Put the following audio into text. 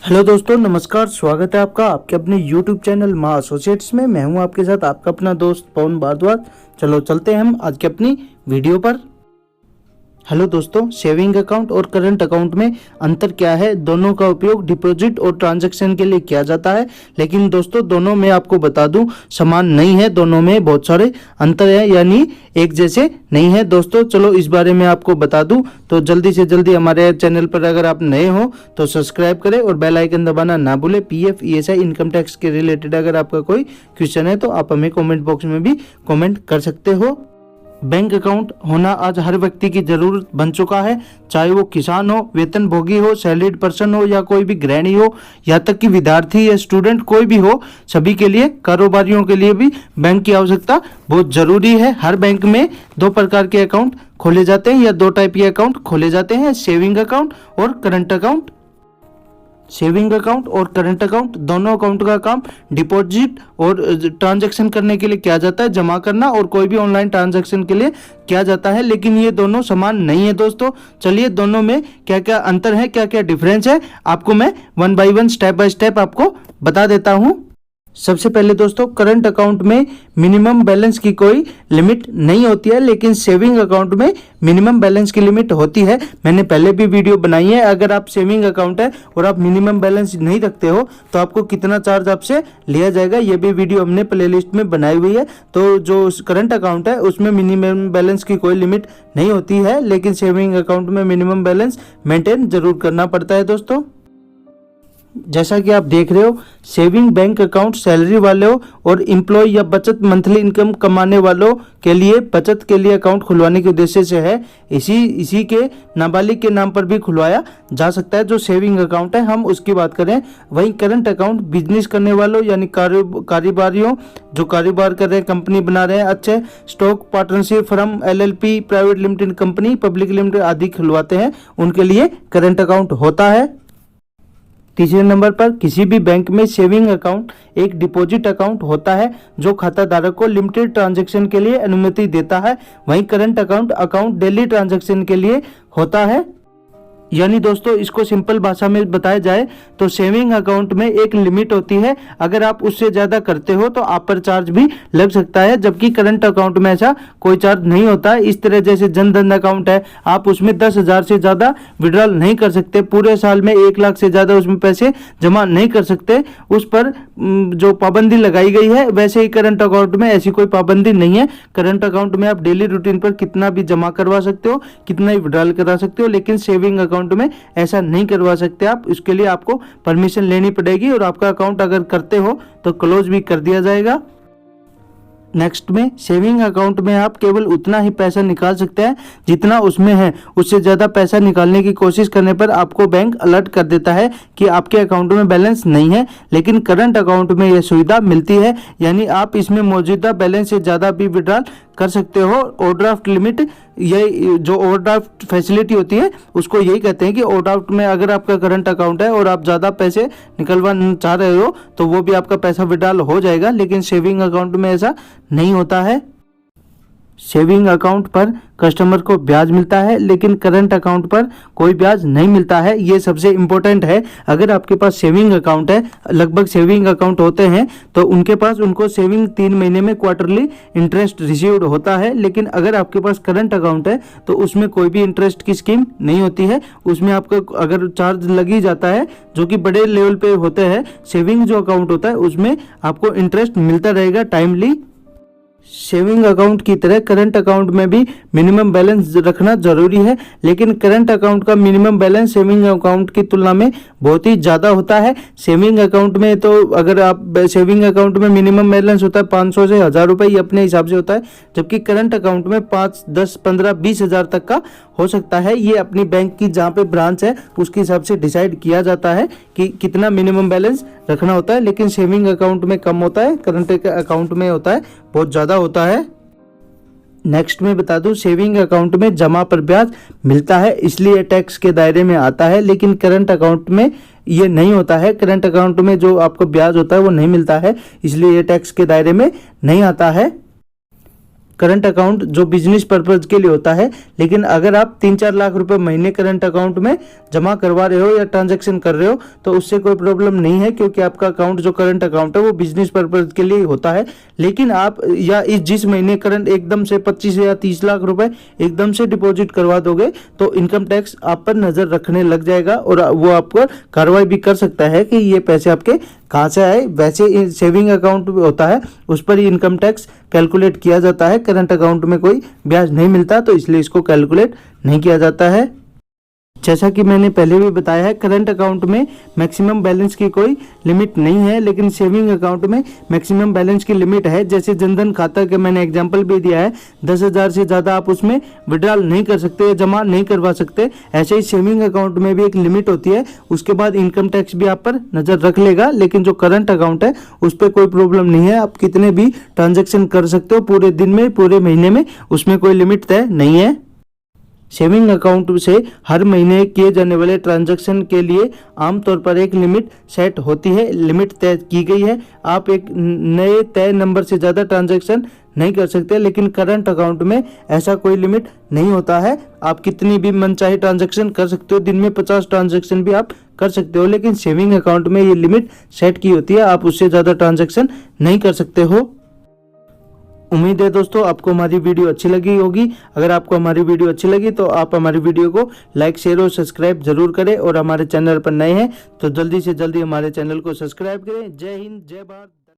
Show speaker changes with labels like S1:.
S1: Hello दोस्तों, नमस्कार। स्वागत है आपका आपके अपने YouTube चैनल माँ एसोसिएट्स में। मैं हूं आपके साथ आपका अपना दोस्त पवन भारद्वाज। चलो चलते हैं हम आज की अपनी वीडियो पर। हेलो दोस्तों, सेविंग अकाउंट और करंट अकाउंट में अंतर क्या है? दोनों का उपयोग डिपॉजिट और ट्रांजैक्शन के लिए किया जाता है, लेकिन दोस्तों दोनों में आपको बता दूं समान नहीं है। दोनों में बहुत सारे अंतर है, यानी एक जैसे नहीं है। दोस्तों चलो इस बारे में आपको बता दूं, तो जल्दी से जल्दी हमारे चैनल पर अगर आप नए हो तो सब्सक्राइब करें और बेल आइकन दबाना ना भूलें। पीएफ, ईएसआई, इनकम टैक्स के रिलेटेड अगर आपका कोई क्वेश्चन है तो आप हमें कमेंट बॉक्स में भी कमेंट कर सकते हो। बैंक अकाउंट होना आज हर व्यक्ति की जरूरत बन चुका है, चाहे वो किसान हो, वेतनभोगी हो, सैलरीड पर्सन हो या कोई भी गृहिणी हो, यहाँ तक कि विद्यार्थी या स्टूडेंट कोई भी हो, सभी के लिए, कारोबारियों के लिए भी बैंक की आवश्यकता बहुत जरूरी है। हर बैंक में दो प्रकार के अकाउंट खोले जाते हैं या दो टाइप के अकाउंट खोले जाते हैं, सेविंग अकाउंट और करंट अकाउंट। सेविंग अकाउंट और करंट अकाउंट दोनों अकाउंट का काम डिपॉजिट और ट्रांजैक्शन करने के लिए किया जाता है, जमा करना, और कोई भी ऑनलाइन ट्रांजैक्शन के लिए किया जाता है, लेकिन ये दोनों समान नहीं है। दोस्तों चलिए दोनों में क्या क्या अंतर है, क्या क्या डिफरेंस है, आपको मैं one by one step by step आपको बता देता हूं। सबसे पहले दोस्तों, करंट अकाउंट में मिनिमम बैलेंस की कोई लिमिट नहीं होती है, लेकिन सेविंग अकाउंट में मिनिमम बैलेंस की लिमिट होती है। मैंने पहले भी वीडियो बनाई है। अगर आप सेविंग अकाउंट है और आप मिनिमम बैलेंस नहीं रखते हो तो आपको कितना चार्ज आपसे लिया जाएगा, ये भी वीडियो हमने प्लेलिस्ट में बनाई हुई है। तो जो करंट अकाउंट है उसमें मिनिमम बैलेंस की कोई लिमिट नहीं होती है, लेकिन सेविंग अकाउंट में मिनिमम बैलेंस मेंटेन जरूर करना पड़ता है। दोस्तों जैसा कि आप देख रहे हो, सेविंग बैंक अकाउंट सैलरी वालों और एम्प्लॉय या बचत मंथली इनकम कमाने वालों के लिए बचत के लिए अकाउंट खुलवाने के उद्देश्य से है। इसी के नाबालिग के नाम पर भी खुलवाया जा सकता है। जो सेविंग अकाउंट है हम उसकी बात करें, वहीं करंट अकाउंट बिजनेस करने वालों यानी कारोबारियों जो कारोबार कर रहे हैं, कंपनी बना रहे हैं, अच्छे stock partnership firm, LLP, private limited company, public limited आदि खुलवाते हैं, उनके लिए करंट अकाउंट होता है। तीसरे नंबर पर किसी भी बैंक में सेविंग अकाउंट एक डिपॉजिट अकाउंट होता है जो खाता धारक को लिमिटेड ट्रांजैक्शन के लिए अनुमति देता है। वहीं करंट अकाउंट डेली ट्रांजैक्शन के लिए होता है। यानी दोस्तों इसको सिंपल भाषा में बताया जाए तो सेविंग अकाउंट में एक लिमिट होती है, अगर आप उससे ज्यादा करते हो तो आप पर चार्ज भी लग सकता है, जबकि करंट अकाउंट में ऐसा कोई चार्ज नहीं होता है। इस तरह जैसे जन धन अकाउंट है, आप उसमें 10,000 से ज्यादा विड्रॉल नहीं कर सकते, पूरे साल में 1 लाख से ज्यादा उसमें पैसे जमा नहीं कर सकते, उस पर जो पाबंदी लगाई गई है। वैसे ही करंट अकाउंट में ऐसी कोई पाबंदी नहीं है। करंट अकाउंट में आप डेली रूटीन पर कितना भी जमा करवा सकते हो, कितना ही विड्रॉल करा सकते हो, लेकिन सेविंग अकाउंट में ऐसा नहीं करवा सकते आप। इसके लिए आपको परमिशन लेनी पड़ेगी और आपका अकाउंट अगर करते हो तो क्लोज भी कर दिया जाएगा। नेक्स्ट में सेविंग अकाउंट में आप केवल उतना ही पैसा निकाल सकते हैं जितना उसमें है, उससे ज़्यादा पैसा निकालने की कोशिश करने पर आपको बैंक अलर्ट कर देता है कि आपके अकाउंट में बैलेंस नहीं है। लेकिन करंट अकाउंट में यह सुविधा मिलती है, यानी आप इसमें मौजूदा बैलेंस से ज़्यादा भी विड्रॉल कर सकते हो। ओवरड्राफ्ट लिमिट, ये जो ओवरड्राफ्ट फैसिलिटी होती है उसको यही कहते हैं कि ओवरड्राफ्ट में अगर आपका करंट अकाउंट है और आप ज़्यादा पैसे निकलवाना चाह रहे हो तो वो भी आपका पैसा विड्रॉल हो जाएगा, लेकिन सेविंग अकाउंट में ऐसा नहीं होता है। सेविंग अकाउंट पर कस्टमर को ब्याज मिलता है, लेकिन करंट अकाउंट पर कोई ब्याज नहीं मिलता है। ये सबसे इम्पोर्टेंट है। अगर आपके पास सेविंग अकाउंट है, लगभग सेविंग अकाउंट होते हैं तो उनको सेविंग 3 महीने में क्वार्टरली इंटरेस्ट रिसीव्ड होता है, लेकिन अगर आपके पास करंट अकाउंट है तो उसमें कोई भी इंटरेस्ट की स्कीम नहीं होती है। उसमें आपका अगर चार्ज लग ही जाता है जो कि बड़े लेवल पे होते हैं, सेविंग जो अकाउंट होता है उसमें आपको इंटरेस्ट मिलता रहेगा टाइमली। सेविंग अकाउंट की तरह करंट अकाउंट में भी मिनिमम बैलेंस रखना जरूरी है, लेकिन करंट अकाउंट का मिनिमम बैलेंस सेविंग अकाउंट की तुलना में बहुत ही ज़्यादा होता है। सेविंग अकाउंट में तो अगर आप सेविंग अकाउंट में मिनिमम बैलेंस होता है 500 से 1000 रुपये, ये अपने हिसाब से होता है, जबकि करंट अकाउंट में 5, 10, 15, 20 हज़ार तक का हो सकता है। ये अपनी बैंक की जहाँ पे ब्रांच है उसके हिसाब से डिसाइड किया जाता है कि कितना मिनिमम बैलेंस रखना होता है, लेकिन सेविंग अकाउंट में कम होता है, करंट अकाउंट में होता है बहुत ज़्यादा होता है। नेक्स्ट में बता दूं, सेविंग अकाउंट में जमा पर ब्याज मिलता है इसलिए टैक्स के दायरे में आता है, लेकिन करंट अकाउंट में ये नहीं होता है। करंट अकाउंट में जो आपको ब्याज होता है वो नहीं मिलता है, इसलिए ये टैक्स के दायरे में नहीं आता है। करंट अकाउंट जो बिजनेस पर्पज के लिए होता है, लेकिन अगर आप 3-4 लाख रुपए महीने करंट अकाउंट में जमा करवा रहे हो या ट्रांजैक्शन कर रहे हो तो उससे कोई प्रॉब्लम नहीं है, क्योंकि आपका अकाउंट जो करंट अकाउंट है वो बिजनेस पर्पज के लिए होता है। लेकिन आप या इस जिस महीने करंट एकदम से 25 या 30 लाख रुपए एकदम से डिपॉजिट करवा दोगे तो इनकम टैक्स आप पर नजर रखने लग जाएगा और वो आपको कार्रवाई भी कर सकता है कि ये पैसे आपके कहाँ से आए। वैसे सेविंग अकाउंट होता है उस पर ही इनकम टैक्स कैलकुलेट किया जाता है, करंट अकाउंट में कोई ब्याज नहीं मिलता तो इसलिए इसको कैलकुलेट नहीं किया जाता है। जैसा कि मैंने पहले भी बताया है, करंट अकाउंट में मैक्सिमम बैलेंस की कोई लिमिट नहीं है, लेकिन सेविंग अकाउंट में मैक्सिमम बैलेंस की लिमिट है। जैसे जनधन खाता के मैंने एग्जांपल भी दिया है, 10,000 से ज़्यादा आप उसमें विड्रॉल नहीं कर सकते, जमा नहीं करवा सकते। ऐसे ही सेविंग अकाउंट में भी एक लिमिट होती है, उसके बाद इनकम टैक्स भी आप पर नज़र रख लेगा। लेकिन जो करंट अकाउंट है उस पर कोई प्रॉब्लम नहीं है, आप कितने भी ट्रांजेक्शन कर सकते हो पूरे दिन में, पूरे महीने में, उसमें कोई लिमिट तय नहीं है। सेविंग अकाउंट से हर महीने किए जाने वाले ट्रांजैक्शन के लिए आमतौर पर एक लिमिट सेट होती है, लिमिट तय की गई है। आप एक नए तय नंबर से ज़्यादा ट्रांजैक्शन नहीं कर सकते, लेकिन करंट अकाउंट में ऐसा कोई लिमिट नहीं होता है। आप कितनी भी मनचाही ट्रांजैक्शन कर सकते हो, दिन में 50 ट्रांजैक्शन भी आप कर सकते हो, लेकिन सेविंग अकाउंट में ये लिमिट सेट की होती है, आप उससे ज़्यादा ट्रांजैक्शन नहीं कर सकते हो। उम्मीद है दोस्तों आपको हमारी वीडियो अच्छी लगी होगी। अगर आपको हमारी वीडियो अच्छी लगी तो आप हमारी वीडियो को लाइक, शेयर और सब्सक्राइब जरूर करें, और हमारे चैनल पर नए हैं तो जल्दी से जल्दी हमारे चैनल को सब्सक्राइब करें। जय हिंद, जय भारत।